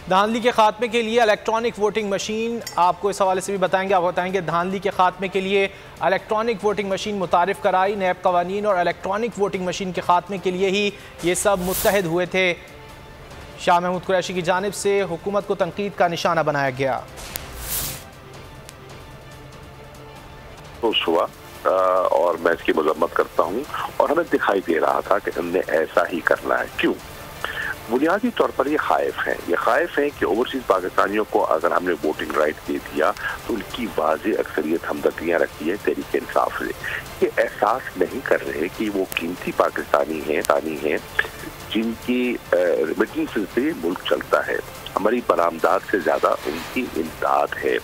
دھاندلی کے خاتمے کے لیے الیکٹرانک ووٹنگ مشین، آپ کو اس حوالے سے بھی بتائیں گے، آپ بتائیں گے دھاندلی کے خاتمے کے لیے الیکٹرانک ووٹنگ مشین متعارف کرائی، نیب قوانین اور الیکٹرانک ووٹنگ مشین کے خاتمے کے لیے ہی یہ سب متحد ہوئے تھے۔ شاہ محمود قریشی کی جانب سے حکومت کو تنقید کا نشانہ بنایا گیا۔ ہوا اور میں اس کی مذمت کرتا ہوں، اور ہمیں دکھائی دے رہا تھا کہ ہم نے ایسا ہی کرنا ہے۔ کیوں؟ بنیادی طور پر یہ خائف ہیں کہ اوورسیز پاکستانیوں کو اگر ہم نے ووٹنگ رائٹ دے دیا تو ان کی واضح اکثریت ہمدردیاں رکھتی ہے تحریک انصاف سے۔ یہ احساس نہیں کر رہے کہ وہ قیمتی پاکستانی ہیں جن کی ریمیٹنسز سے ملک چلتا ہے۔ ہماری برآمدات سے زیادہ ان کی امداد ہے،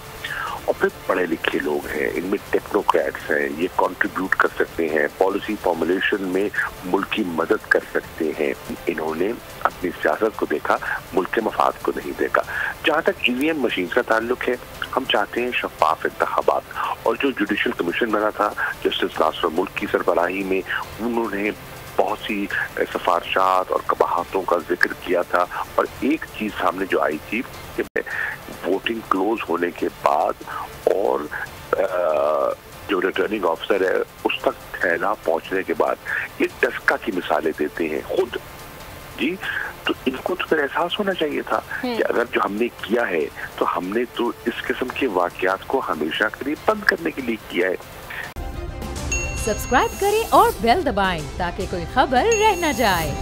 اور پھر پڑھے لکھے لوگ ہیں، ان میں ٹیکنوکریٹس ہیں، یہ کنٹریبیوٹ کر سکتے ہیں، پالیسی فارمولیشن میں ملک کی مدد کر سکتے ہیں۔ انہوں نے اپنی سیاست کو دیکھا، ملک کے مفاد کو نہیں دیکھا۔ جہاں تک ای وی ایم مشین کا تعلق ہے، ہم چاہتے ہیں شفاف انتخابات، اور جو جوڈیشل کمیشن بنا تھا جسٹس ناصر ملک کی سربراہی میں، انہوں نے بہت سی سفارشات اور قباحتوں کا ذکر کیا تھا، اور ایک چیز سامنے جو آئی تھی کہ ووٹنگ کلوز ہونے کے بعد اور جو ریٹرننگ آفیسر ہے اس تک تھیلا پہنچنے کے بعد یہ ڈسکا کی مثالیں دیتے ہیں خود جی، تو ان کو تو پھر احساس ہونا چاہیے تھا کہ اگر جو ہم نے کیا ہے تو ہم نے تو اس قسم کے واقعات کو ہمیشہ کے لیے بند کرنے کے لیے کیا ہے۔ سبسکرائب کریں اور بیل دبائیں تاکہ کوئی خبر رہ نہ جائے۔